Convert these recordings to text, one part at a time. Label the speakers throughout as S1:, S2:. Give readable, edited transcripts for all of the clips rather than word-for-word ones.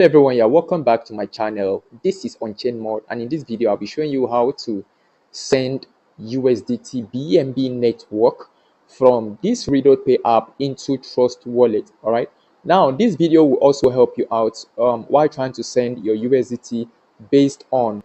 S1: Hello everyone, yeah, welcome back to my channel. This is on-chain mode, and in this video I'll be showing you how to send USDT BNB network from this Ridotpay app into Trust Wallet. All right, now this video will also help you out while trying to send your USDT based on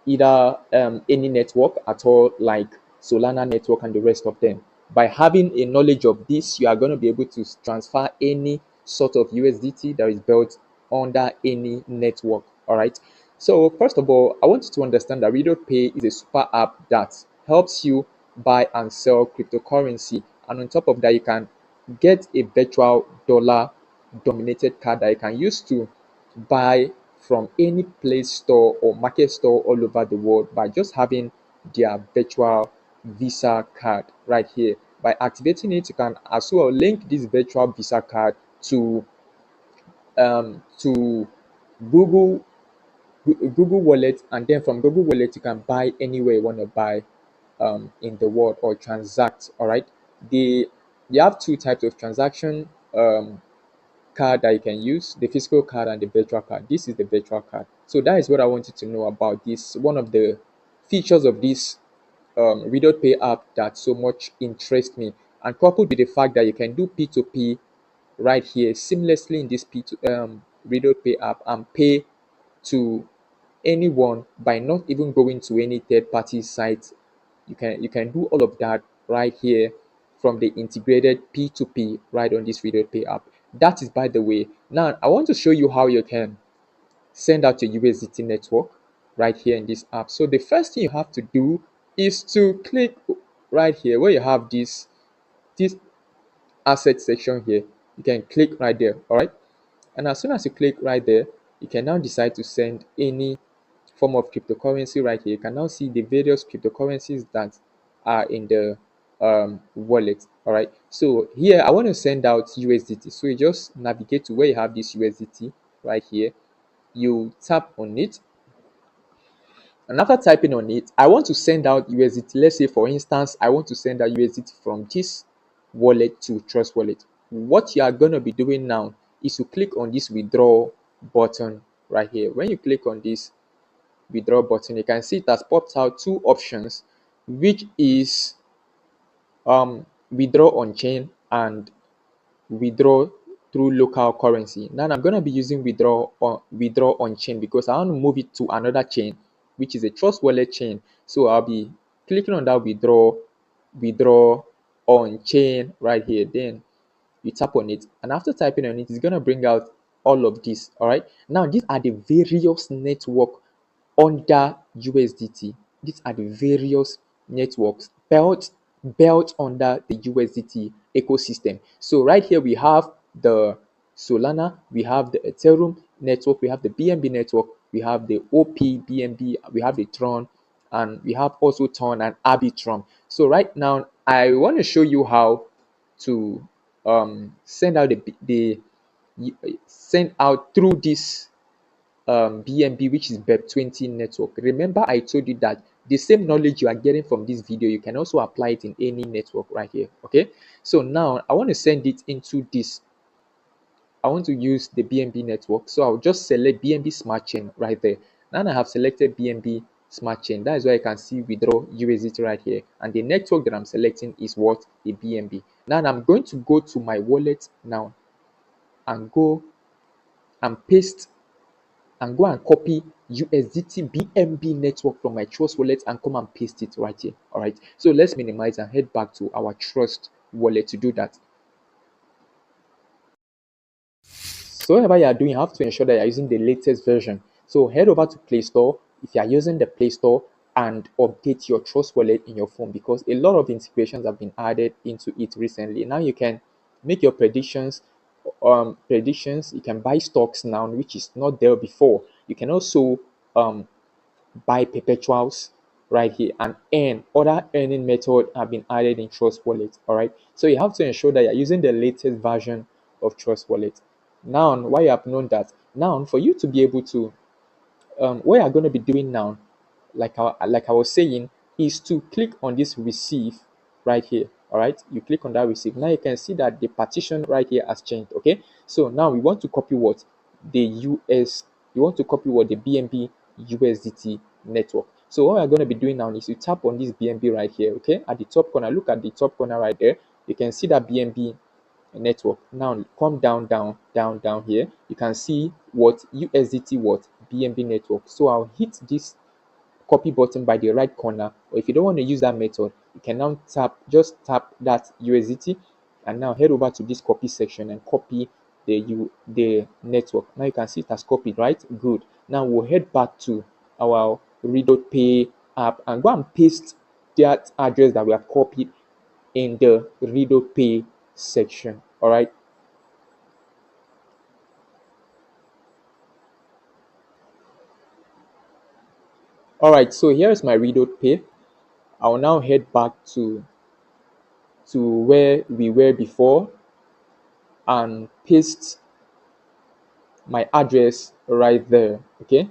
S1: either any network at all, like Solana network and the rest of them. By having a knowledge of this, you are going to be able to transfer any sort of USDT that is built under any network. All right. So first of all, I want you to understand that RedotPay is a super app that helps you buy and sell cryptocurrency, and on top of that, you can get a virtual dollar dominated card that you can use to buy from any Play Store or market store all over the world by just having their virtual Visa card right here. By activating it, you can as well link this virtual Visa card to Google Google Wallet, and then from Google Wallet you can buy anywhere you want to buy in the world or transact. All right, they have two types of transaction card that you can use, the physical card and the virtual card. This is the virtual card. So that is what I wanted to know about this. One of the features of this RedotPay app that so much interests me, and coupled with the fact that you can do P2P right here seamlessly in this RedotPay app and pay to anyone by not even going to any third-party site. You can do all of that right here from the integrated P2P right on this RedotPay app. That is, by the way. Now I want to show you how you can send out your USDT network right here in this app. So the first thing you have to do is to click right here where you have this asset section here. You can click right there. All right, and as soon as you click right there, you can now decide to send any form of cryptocurrency right here. You can now see the various cryptocurrencies that are in the wallet. All right, so here I want to send out USDT, so you just navigate to where you have this USDT right here. You tap on it, and after typing on it, I want to send out USDT. Let's say for instance I want to send out USDT from this wallet to Trust Wallet. What you are going to be doing now is to click on this withdraw button right here. When you click on this withdraw button, you can see it has popped out two options, which is withdraw on chain and withdraw through local currency. Now I'm going to be using withdraw on chain because I want to move it to another chain, which is a Trust Wallet chain. So I'll be clicking on that withdraw on chain right here. Then you tap on it, and after typing on it, it's going to bring out all of this. All right, now these are the various network under USDT. These are the various networks built under the USDT ecosystem. So right here we have the Solana, we have the Ethereum network, we have the BNB network, we have the OP BNB, we have the Tron, and we have also Tron and Arbitrum. So right now I want to show you how to send out send out through this BNB, which is BEP20 network. Remember, I told you that the same knowledge you are getting from this video, you can also apply it in any network right here. Okay, so now I want to send it into this. I want to use the BNB network, so I'll just select BNB Smart Chain right there. Now I have selected BNB Smart Chain. That is why I can see withdraw USDT right here, and the network that I'm selecting is what? The BNB. Now I'm going to go to my wallet now and go and paste and go and copy USDT BNB network from my Trust wallet and come and paste it right here. All right, so let's minimize and head back to our Trust wallet to do that. So whatever you are doing, you have to ensure that you are using the latest version. So head over to Play Store if you are using the Play Store and update your Trust wallet in your phone, because a lot of integrations have been added into it recently. Now you can make your predictions. You can buy stocks now, which is not there before. You can also buy perpetuals right here, and earn. Other earning methods have been added in Trust wallet. All right, so you have to ensure that you're using the latest version of Trust wallet. Now why you have known that, now for you to be able to what you're going to be doing now, like I was saying, is to click on this receive right here. All right, you click on that receive. Now you can see that the partition right here has changed. Okay, so now we want to copy what? the you want to copy what the BNB USDT network. So what we're going to be doing now is you tap on this BNB right here, okay, at the top corner. Look at the top corner right there. You can see that BNB network. Now come down here. You can see what USDT, what BNB network. So I'll hit this copy button by the right corner, or if you don't want to use that method, you can now just tap that USDT and now head over to this copy section and copy the network. Now you can see it has copied, right? Good. Now we'll head back to our RedotPay app and go and paste that address that we have copied in the RedotPay section. All right. All right. So here's my RedotPay. I'll now head back to where we were before and paste my address right there. Okay,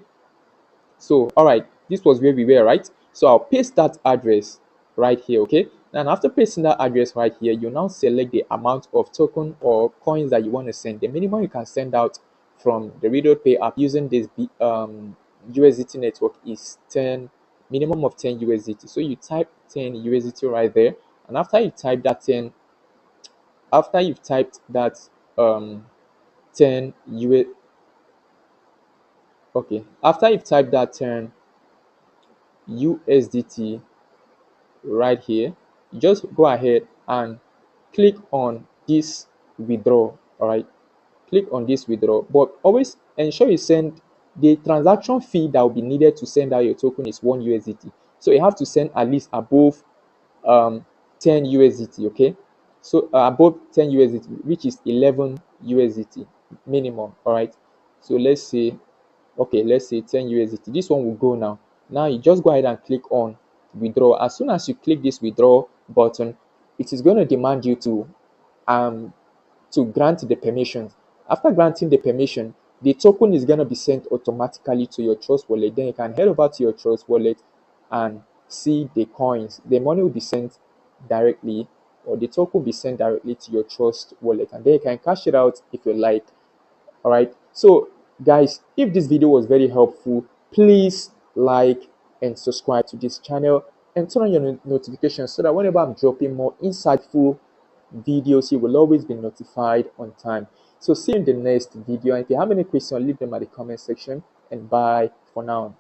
S1: so all right, this was where we were, right? So I'll paste that address right here. Okay, and after pasting that address right here, you now select the amount of token or coins that you want to send. The minimum you can send out from the RedotPay app using this USDT network is 10, minimum of 10 USDT. So you type 10 USDT right there, and after you type that 10, after you've typed that 10 US, okay, after you've typed that 10 USDT right here, you just go ahead and click on this withdraw. All right, click on this withdraw, but always ensure you send the transaction fee that will be needed to send out your token is 1 USDT. So you have to send at least above um 10 USDT. Okay, so above 10 USDT, which is 11 USDT minimum. All right, so let's say, okay, let's say 10 USDT. This one will go now. Now you just go ahead and click on withdraw. As soon as you click this withdraw button, it is going to demand you um to grant the permissions. After granting the permission, the token is going to be sent automatically to your Trust wallet. Then you can head over to your Trust wallet and see the coins. The money will be sent directly, or the token will be sent directly to your Trust wallet, and then you can cash it out if you like. All right, so guys, if this video was very helpful, please like and subscribe to this channel and turn on your notifications so that whenever I'm dropping more insightful videos, you will always be notified on time. So see you in the next video, and if you have any questions, leave them at the comment section, and bye for now.